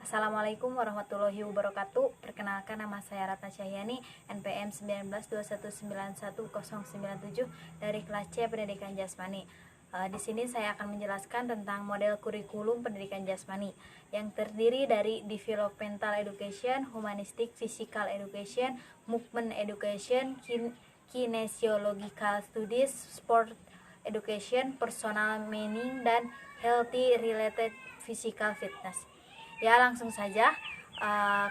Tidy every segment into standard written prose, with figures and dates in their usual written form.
Assalamualaikum warahmatullahi wabarakatuh. Perkenalkan, nama saya Ratna Cahyani, NPM 1921919097 dari kelas C Pendidikan Jasmani. Di sini saya akan menjelaskan tentang model kurikulum pendidikan jasmani yang terdiri dari Developmental Education, Humanistic Physical Education, Movement Education, Kinesiological Studies, Sport Education, Personal Meaning, dan Healthy Related Physical Fitness. Ya, langsung saja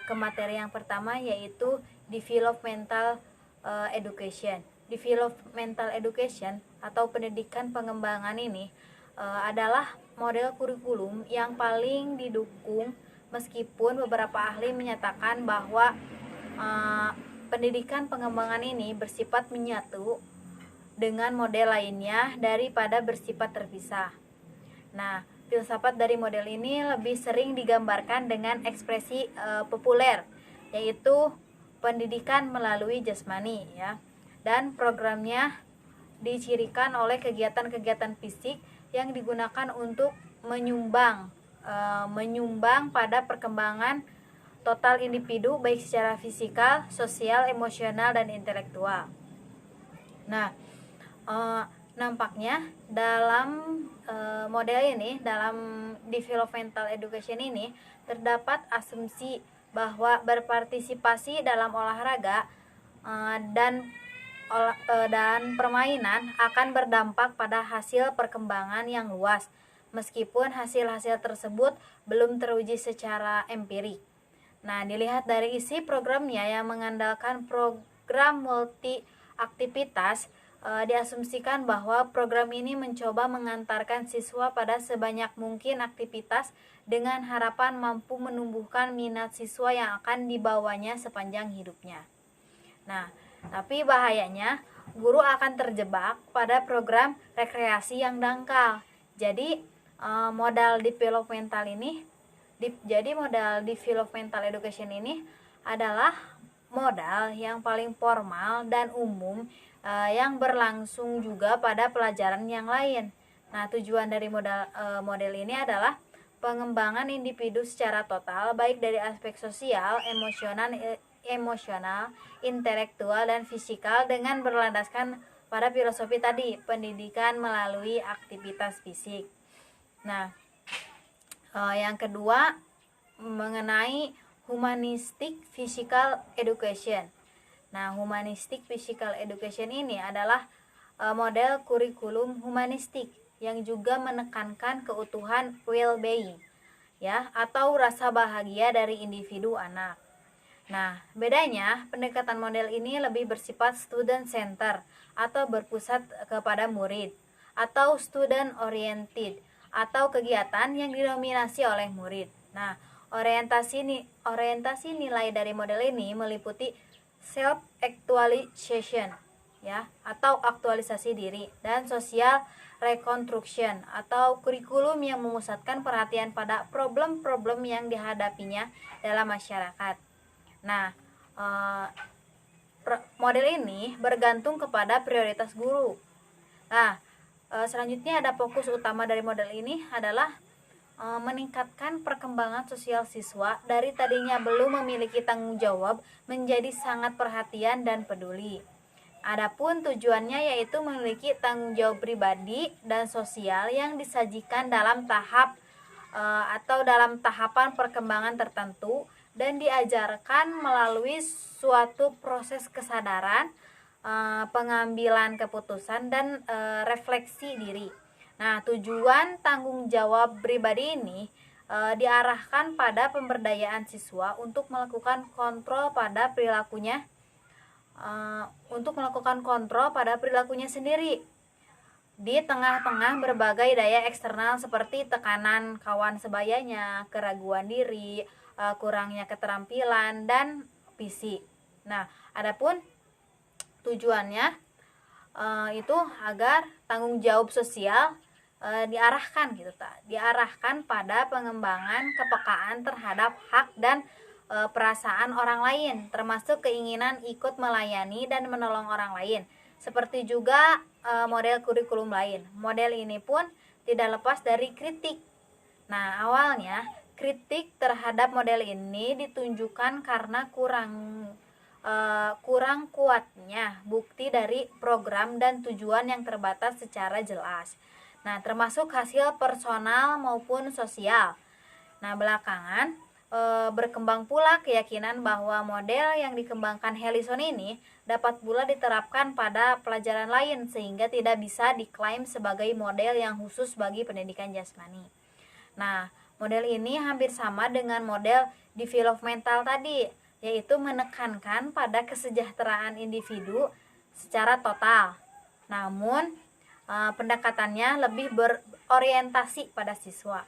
ke materi yang pertama, yaitu Developmental Education. Developmental Education atau pendidikan pengembangan ini adalah model kurikulum yang paling didukung, meskipun beberapa ahli menyatakan bahwa pendidikan pengembangan ini bersifat menyatu dengan model lainnya daripada bersifat terpisah. Nah, filsafat dari model ini lebih sering digambarkan dengan ekspresi populer, yaitu pendidikan melalui jasmani, ya. Dan programnya dicirikan oleh kegiatan-kegiatan fisik yang digunakan untuk menyumbang pada perkembangan total individu, baik secara fisikal, sosial, emosional, dan intelektual. Nah, nampaknya dalam model ini, dalam developmental education ini, terdapat asumsi bahwa berpartisipasi dalam olahraga dan permainan akan berdampak pada hasil perkembangan yang luas, meskipun hasil-hasil tersebut belum teruji secara empirik. Nah, dilihat dari isi programnya yang mengandalkan program multi aktivitas, diasumsikan bahwa program ini mencoba mengantarkan siswa pada sebanyak mungkin aktivitas dengan harapan mampu menumbuhkan minat siswa yang akan dibawanya sepanjang hidupnya. Nah, tapi bahayanya guru akan terjebak pada program rekreasi yang dangkal. Jadi modal developmental education ini adalah modal yang paling formal dan umum yang berlangsung juga pada pelajaran yang lain. Nah, tujuan dari model ini adalah pengembangan individu secara total, baik dari aspek sosial, emosional, intelektual, dan fisikal, dengan berlandaskan pada filosofi tadi, pendidikan melalui aktivitas fisik. Nah, yang kedua mengenai Humanistic Physical Education. Nah, Humanistic Physical Education ini adalah model kurikulum humanistik yang juga menekankan keutuhan well-being, ya, atau rasa bahagia dari individu anak. Nah, bedanya pendekatan model ini lebih bersifat student center atau berpusat kepada murid, atau student oriented atau kegiatan yang didominasi oleh murid. Nah, orientasi nilai dari model ini meliputi self actualization, ya, atau aktualisasi diri, dan social reconstruction atau kurikulum yang memusatkan perhatian pada problem-problem yang dihadapinya dalam masyarakat. Nah, model ini bergantung kepada prioritas guru. Nah, selanjutnya ada fokus utama dari model ini adalah meningkatkan perkembangan sosial siswa dari tadinya belum memiliki tanggung jawab menjadi sangat perhatian dan peduli. Adapun tujuannya yaitu memiliki tanggung jawab pribadi dan sosial yang disajikan dalam tahap atau dalam tahapan perkembangan tertentu dan diajarkan melalui suatu proses kesadaran, pengambilan keputusan, dan refleksi diri. Nah, tujuan tanggung jawab pribadi ini diarahkan pada pemberdayaan siswa untuk melakukan kontrol pada perilakunya, sendiri di tengah-tengah berbagai daya eksternal seperti tekanan kawan sebayanya, keraguan diri, kurangnya keterampilan, dan fisik. Nah, adapun tujuannya itu agar tanggung jawab sosial diarahkan pada pengembangan kepekaan terhadap hak dan perasaan orang lain, termasuk keinginan ikut melayani dan menolong orang lain, seperti juga model kurikulum lain. Model ini pun tidak lepas dari kritik. Nah, awalnya kritik terhadap model ini ditunjukkan karena kurang kuatnya bukti dari program dan tujuan yang terbatas secara jelas. Nah, termasuk hasil personal maupun sosial. Nah, belakangan berkembang pula keyakinan bahwa model yang dikembangkan Helison ini dapat pula diterapkan pada pelajaran lain sehingga tidak bisa diklaim sebagai model yang khusus bagi pendidikan jasmani. Nah, model ini hampir sama dengan model developmental tadi, yaitu menekankan pada kesejahteraan individu secara total. Namun, pendekatannya lebih berorientasi pada siswa.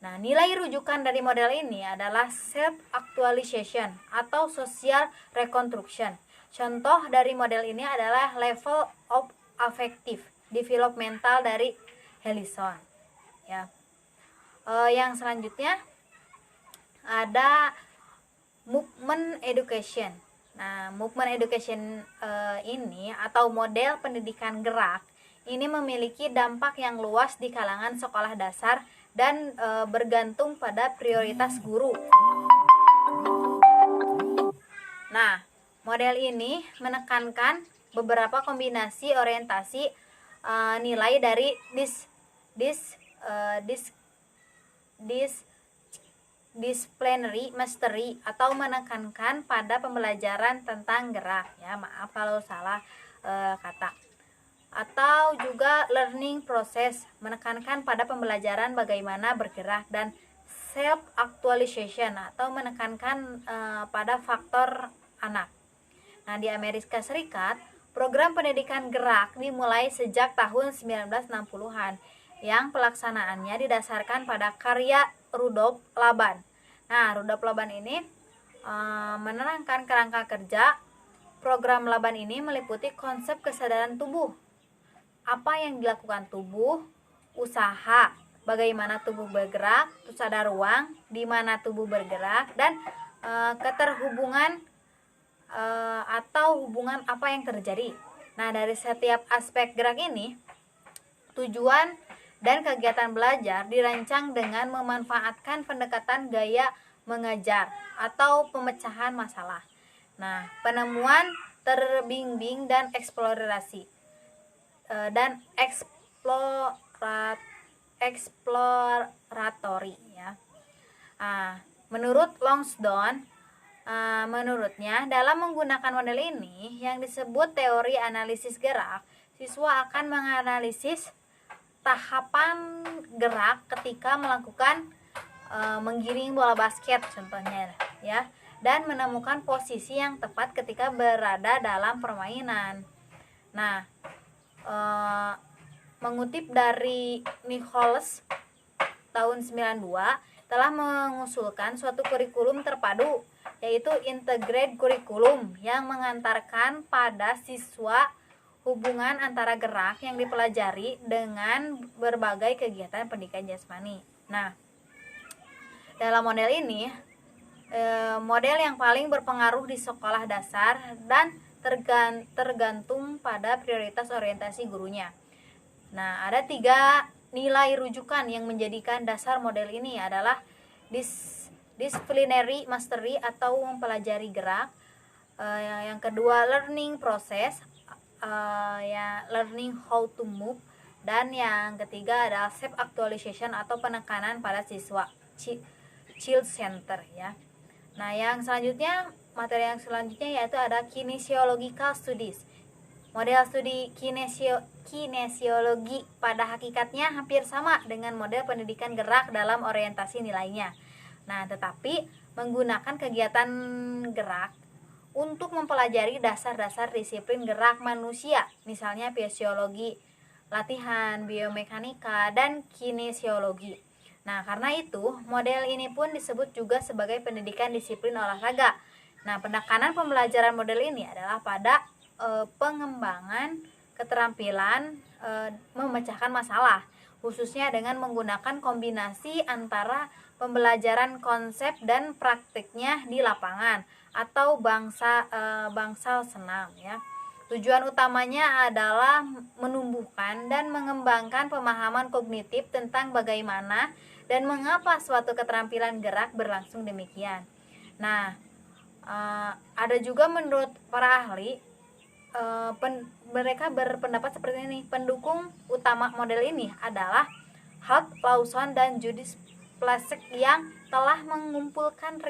Nah, nilai rujukan dari model ini adalah self-actualization atau social reconstruction. Contoh dari model ini adalah level of affective developmental dari Helison. Ya. Yang selanjutnya ada movement education. Nah, movement education ini atau model pendidikan gerak ini memiliki dampak yang luas di kalangan sekolah dasar dan bergantung pada prioritas guru. Nah, model ini menekankan beberapa kombinasi orientasi nilai dari disciplinary mastery atau menekankan pada pembelajaran tentang gerak. Ya, maaf kalau salah kata. Atau juga learning process, menekankan pada pembelajaran bagaimana bergerak, dan self actualization atau menekankan pada faktor anak. Nah, di Amerika Serikat, program pendidikan gerak dimulai sejak tahun 1960-an yang pelaksanaannya didasarkan pada karya Rudolf Laban. Nah, Rudolf Laban ini menerangkan kerangka kerja. Program Laban ini meliputi konsep kesadaran tubuh, apa yang dilakukan tubuh, usaha, bagaimana tubuh bergerak, terus ada ruang di mana tubuh bergerak, dan keterhubungan atau hubungan apa yang terjadi. Nah, dari setiap aspek gerak ini, tujuan dan kegiatan belajar dirancang dengan memanfaatkan pendekatan gaya mengajar atau pemecahan masalah. Nah, penemuan terbimbing dan eksplorasi eksploratory ya. Menurut Longsdon, menurutnya dalam menggunakan model ini yang disebut teori analisis gerak, siswa akan menganalisis tahapan gerak ketika melakukan menggiring bola basket contohnya ya, dan menemukan posisi yang tepat ketika berada dalam permainan. Nah, mengutip dari Nichols tahun 92 telah mengusulkan suatu kurikulum terpadu, yaitu integrated curriculum yang mengantarkan pada siswa hubungan antara gerak yang dipelajari dengan berbagai kegiatan pendidikan jasmani. Nah, dalam model ini model yang paling berpengaruh di sekolah dasar dan tergantung pada prioritas orientasi gurunya. Nah, ada 3 nilai rujukan yang menjadikan dasar model ini adalah disciplinary mastery atau mempelajari gerak, yang kedua learning process, learning how to move, dan yang ketiga adalah self actualization atau penekanan pada siswa, child center ya. Nah, yang selanjutnya, materi yang selanjutnya yaitu ada kinesiological studies. Model studi kinesiologi pada hakikatnya hampir sama dengan model pendidikan gerak dalam orientasi nilainya. Nah, tetapi menggunakan kegiatan gerak untuk mempelajari dasar-dasar disiplin gerak manusia, misalnya fisiologi, latihan, biomekanika, dan kinesiologi. Nah, karena itu, model ini pun disebut juga sebagai pendidikan disiplin olahraga. Nah, penekanan pembelajaran model ini adalah pada pengembangan keterampilan memecahkan masalah, khususnya dengan menggunakan kombinasi antara pembelajaran konsep dan praktiknya di lapangan atau bangsal senam ya. Tujuan utamanya adalah menumbuhkan dan mengembangkan pemahaman kognitif tentang bagaimana dan mengapa suatu keterampilan gerak berlangsung demikian. Nah, ada juga menurut para ahli, mereka berpendapat seperti ini. Pendukung utama model ini adalah Holt, Lawson, dan Judith Plasek yang telah mengumpulkan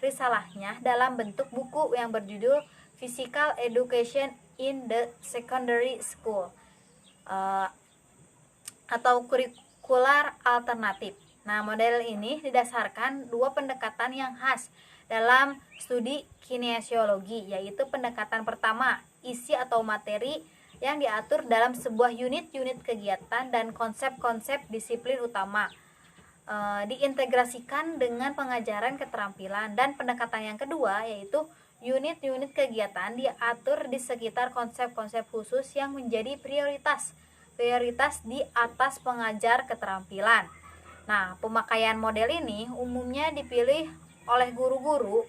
risalahnya dalam bentuk buku yang berjudul Physical Education in the Secondary School atau Curricular Alternative. Nah, model ini didasarkan dua pendekatan yang khas dalam studi kinesiologi, yaitu pendekatan pertama, isi atau materi yang diatur dalam sebuah unit-unit kegiatan dan konsep-konsep disiplin utama diintegrasikan dengan pengajaran keterampilan, dan pendekatan yang kedua yaitu unit-unit kegiatan diatur di sekitar konsep-konsep khusus yang menjadi prioritas di atas pengajar keterampilan. Nah, pemakaian model ini umumnya dipilih oleh guru-guru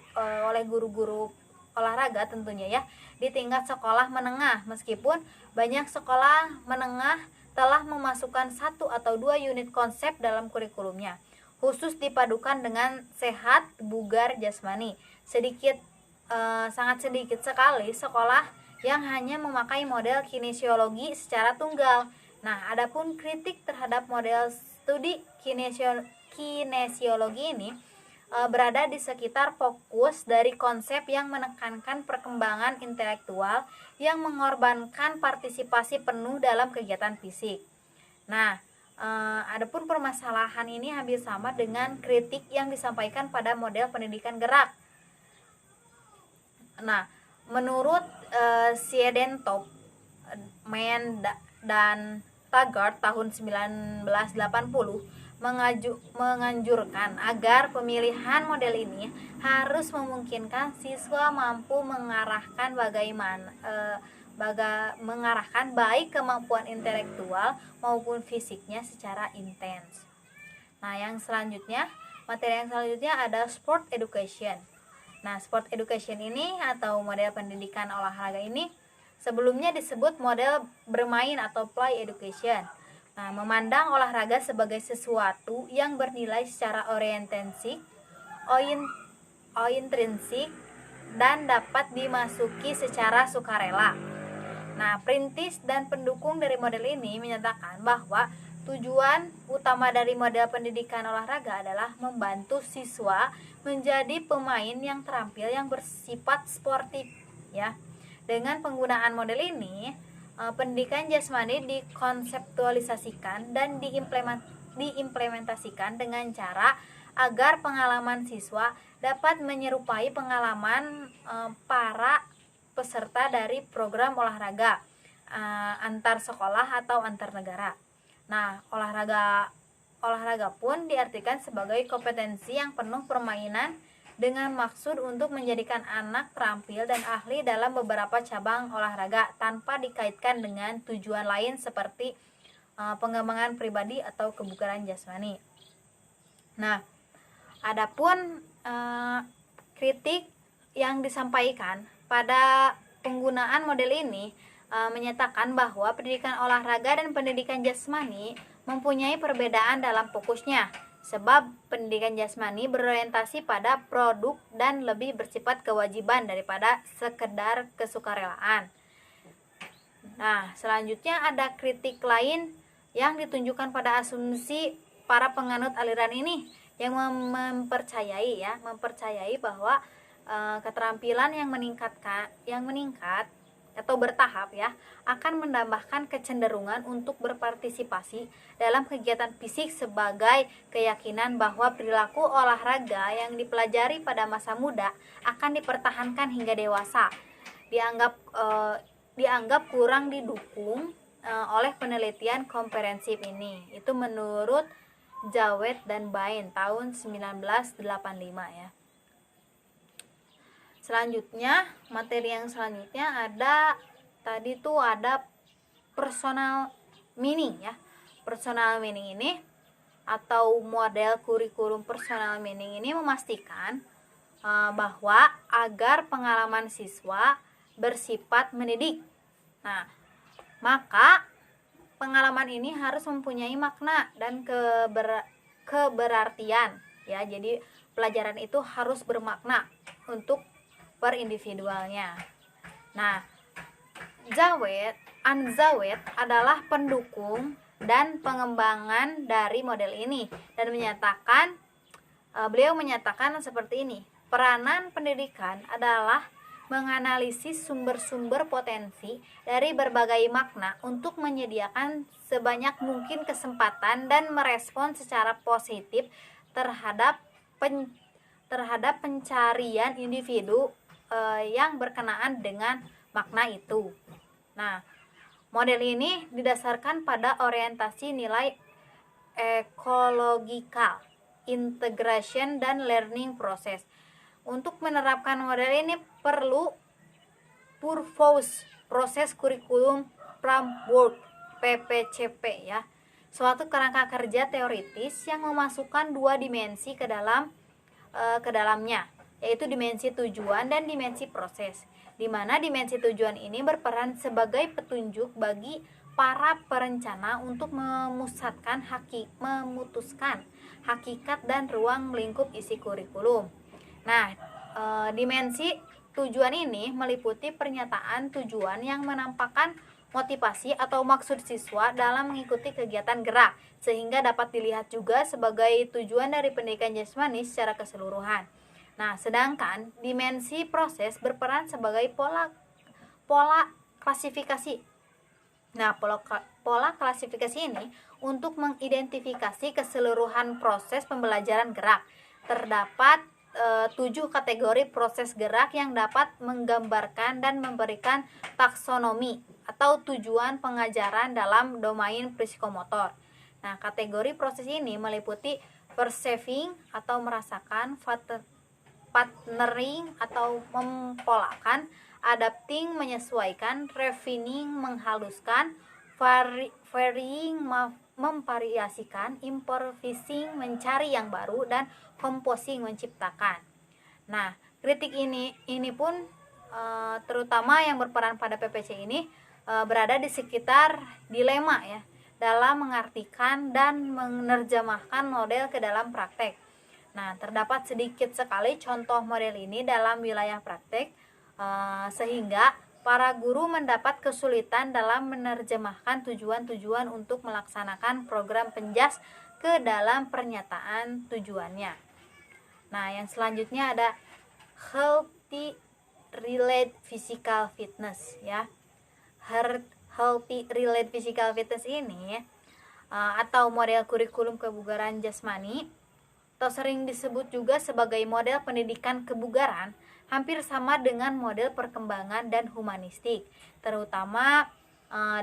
olahraga tentunya ya, di tingkat sekolah menengah, meskipun banyak sekolah menengah telah memasukkan 1 atau 2 unit konsep dalam kurikulumnya, khusus dipadukan dengan sehat, bugar, jasmani. Sangat sedikit sekali sekolah yang hanya memakai model kinesiologi secara tunggal. Nah, adapun kritik terhadap model studi kinesiologi ini berada di sekitar fokus dari konsep yang menekankan perkembangan intelektual yang mengorbankan partisipasi penuh dalam kegiatan fisik. Nah, adapun permasalahan ini hampir sama dengan kritik yang disampaikan pada model pendidikan gerak. Nah, menurut Siedentop, Mann dan Taggart tahun 1980 menganjurkan agar pemilihan model ini harus memungkinkan siswa mampu mengarahkan baik kemampuan intelektual maupun fisiknya secara intens. Nah, materi yang selanjutnya ada sport education. Nah, sport education ini atau model pendidikan olahraga ini sebelumnya disebut model bermain atau play education. Nah, memandang olahraga sebagai sesuatu yang bernilai secara intrinsik dan dapat dimasuki secara sukarela. Nah, perintis dan pendukung dari model ini menyatakan bahwa tujuan utama dari model pendidikan olahraga adalah membantu siswa menjadi pemain yang terampil yang bersifat sportif ya. Dengan penggunaan model ini, pendidikan jasmani dikonseptualisasikan dan diimplementasikan dengan cara agar pengalaman siswa dapat menyerupai pengalaman para peserta dari program olahraga antar sekolah atau antar negara. Nah, olahraga pun diartikan sebagai kompetensi yang penuh permainan dengan maksud untuk menjadikan anak terampil dan ahli dalam beberapa cabang olahraga tanpa dikaitkan dengan tujuan lain seperti pengembangan pribadi atau kebugaran jasmani. Nah, adapun kritik yang disampaikan pada penggunaan model ini menyatakan bahwa pendidikan olahraga dan pendidikan jasmani mempunyai perbedaan dalam fokusnya. Sebab pendidikan jasmani berorientasi pada produk dan lebih bersifat kewajiban daripada sekedar kesukarelaan. Nah, selanjutnya ada kritik lain yang ditunjukkan pada asumsi para penganut aliran ini yang mempercayai bahwa keterampilan yang meningkat atau bertahap ya akan menambahkan kecenderungan untuk berpartisipasi dalam kegiatan fisik sebagai keyakinan bahwa perilaku olahraga yang dipelajari pada masa muda akan dipertahankan hingga dewasa. Dianggap kurang didukung oleh penelitian komprehensif ini. Itu menurut Jawed dan Bain tahun 1985 ya. Selanjutnya, materi yang selanjutnya ada personal meaning ya. Personal meaning ini atau model kurikulum personal meaning ini memastikan bahwa agar pengalaman siswa bersifat mendidik. Nah, maka pengalaman ini harus mempunyai makna dan keberartian ya. Jadi pelajaran itu harus bermakna untuk per individualnya. Nah, Anzawed adalah pendukung dan pengembangan dari model ini dan beliau menyatakan seperti ini. Peranan pendidikan adalah menganalisis sumber-sumber potensi dari berbagai makna untuk menyediakan sebanyak mungkin kesempatan dan merespon secara positif terhadap pencarian individu yang berkenaan dengan makna itu. Nah, model ini didasarkan pada orientasi nilai ekologikal, integration, dan learning process. Untuk menerapkan model ini perlu purpose, proses kurikulum framework PPCP ya. Suatu kerangka kerja teoritis yang memasukkan dua dimensi ke dalamnya, yaitu dimensi tujuan dan dimensi proses, di mana dimensi tujuan ini berperan sebagai petunjuk bagi para perencana untuk memutuskan hakikat dan ruang lingkup isi kurikulum. Nah, dimensi tujuan ini meliputi pernyataan tujuan yang menampakkan motivasi atau maksud siswa dalam mengikuti kegiatan gerak, sehingga dapat dilihat juga sebagai tujuan dari pendidikan jasmani secara keseluruhan. Nah, sedangkan dimensi proses berperan sebagai pola klasifikasi. Nah, pola klasifikasi ini untuk mengidentifikasi keseluruhan proses pembelajaran gerak. Terdapat 7 kategori proses gerak yang dapat menggambarkan dan memberikan taksonomi atau tujuan pengajaran dalam domain psikomotor. Nah, kategori proses ini meliputi perceiving atau merasakan, partnering atau mempolakan, adapting menyesuaikan, refining menghaluskan, varying memvariasikan, improvising mencari yang baru, dan composing menciptakan. Nah, kritik ini pun terutama yang berperan pada PPC ini berada di sekitar dilema ya, dalam mengartikan dan menerjemahkan model ke dalam praktek. Nah, terdapat sedikit sekali contoh model ini dalam wilayah praktek, sehingga para guru mendapat kesulitan dalam menerjemahkan tujuan-tujuan untuk melaksanakan program penjas ke dalam pernyataan tujuannya. Nah, yang selanjutnya ada healthy related physical fitness ya. Healthy related physical fitness ini atau model kurikulum kebugaran jasmani atau sering disebut juga sebagai model pendidikan kebugaran, hampir sama dengan model perkembangan dan humanistik, terutama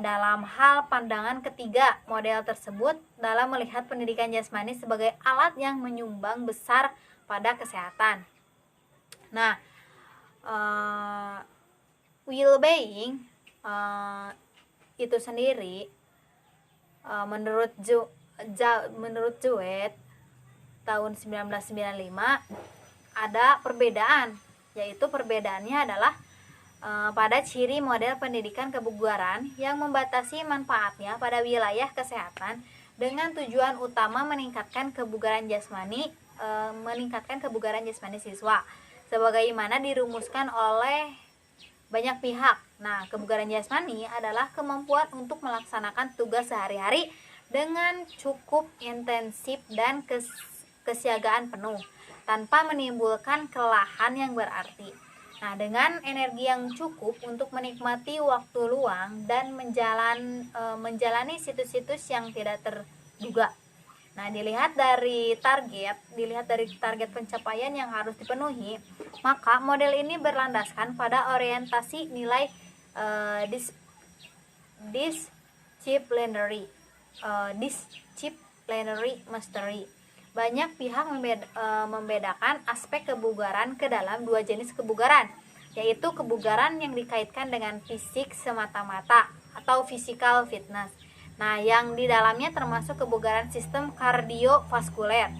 dalam hal pandangan ketiga model tersebut dalam melihat pendidikan jasmani sebagai alat yang menyumbang besar pada kesehatan. Nah, well-being itu sendiri menurut Jowett tahun 1995 ada perbedaan, yaitu perbedaannya adalah pada ciri model pendidikan kebugaran yang membatasi manfaatnya pada wilayah kesehatan dengan tujuan utama meningkatkan kebugaran jasmani siswa sebagaimana dirumuskan oleh banyak pihak. Nah, kebugaran jasmani adalah kemampuan untuk melaksanakan tugas sehari-hari dengan cukup intensif dan kesiagaan penuh tanpa menimbulkan kelelahan yang berarti. Nah, dengan energi yang cukup untuk menikmati waktu luang dan menjalani situs-situs yang tidak terduga. Nah, dilihat dari target pencapaian yang harus dipenuhi, maka model ini berlandaskan pada orientasi nilai disciplinary mastery. Banyak pihak membedakan aspek kebugaran ke dalam dua jenis kebugaran, yaitu kebugaran yang dikaitkan dengan fisik semata-mata atau physical fitness. Nah, yang di dalamnya termasuk kebugaran sistem kardiovaskuler,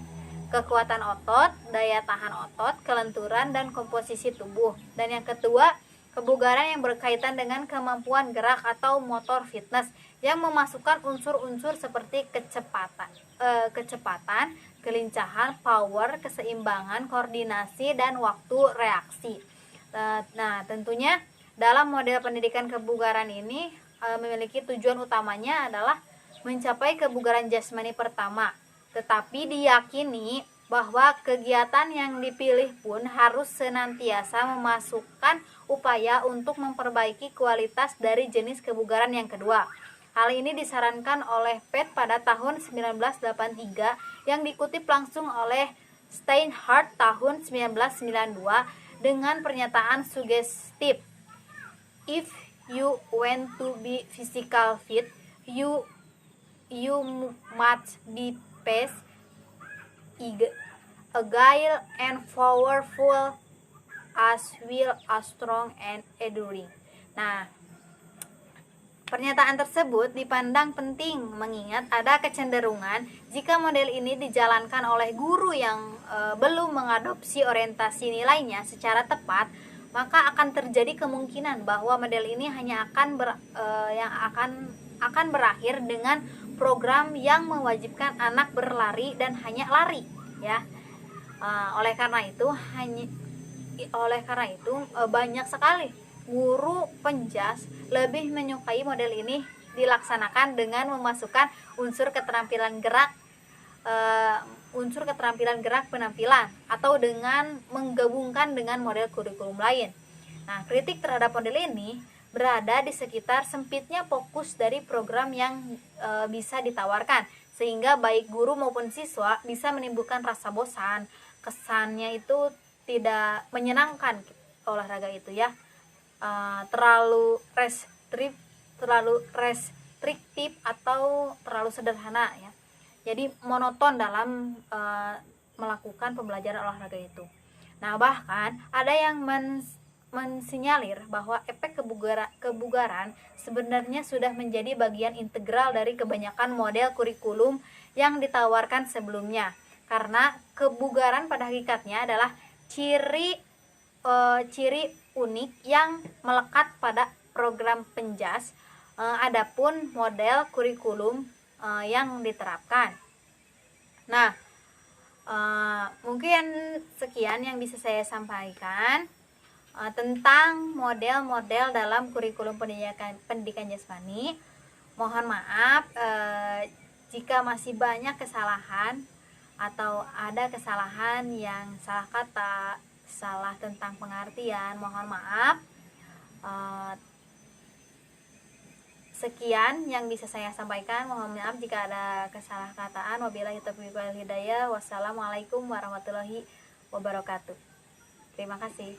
kekuatan otot, daya tahan otot, kelenturan, dan komposisi tubuh. Dan yang kedua, kebugaran yang berkaitan dengan kemampuan gerak atau motor fitness yang memasukkan unsur-unsur seperti kecepatan, kelincahan, power, keseimbangan, koordinasi, dan waktu reaksi. Nah, tentunya dalam model pendidikan kebugaran ini memiliki tujuan utamanya adalah mencapai kebugaran jasmani pertama, tetapi diyakini bahwa kegiatan yang dipilih pun harus senantiasa memasukkan upaya untuk memperbaiki kualitas dari jenis kebugaran yang kedua. Hal ini disarankan oleh Pett pada tahun 1983 yang dikutip langsung oleh Steinhardt tahun 1992 dengan pernyataan sugestif, "If you want to be physical fit, you must be fast, agile, and powerful, as well as strong and enduring." Nah, pernyataan tersebut dipandang penting mengingat ada kecenderungan jika model ini dijalankan oleh guru yang belum mengadopsi orientasi nilainya secara tepat, maka akan terjadi kemungkinan bahwa model ini hanya akan berakhir dengan program yang mewajibkan anak berlari dan hanya lari, ya. Oleh karena itu banyak sekali guru penjas lebih menyukai model ini dilaksanakan dengan memasukkan unsur keterampilan gerak penampilan atau dengan menggabungkan dengan model kurikulum lain. Nah, kritik terhadap model ini berada di sekitar sempitnya fokus dari program yang bisa ditawarkan, sehingga baik guru maupun siswa bisa menimbulkan rasa bosan. Kesannya itu tidak menyenangkan olahraga itu, ya. Terlalu restriktif atau terlalu sederhana, ya. Jadi monoton dalam melakukan pembelajaran olahraga itu. Nah, bahkan ada yang mensinyalir bahwa efek kebugaran sebenarnya sudah menjadi bagian integral dari kebanyakan model kurikulum yang ditawarkan sebelumnya, karena kebugaran pada hakikatnya adalah ciri unik yang melekat pada program penjas, adapun model kurikulum yang diterapkan. Nah, mungkin sekian yang bisa saya sampaikan tentang model-model dalam kurikulum pendidikan jasmani. Mohon maaf jika masih banyak kesalahan atau ada kesalahan yang salah kata, salah tentang pengertian, mohon maaf. Sekian yang bisa saya sampaikan. Mohon maaf jika ada kesalahkataan. Wabillahi taufiq wal hidayah. Wassalamualaikum warahmatullahi wabarakatuh. Terima kasih.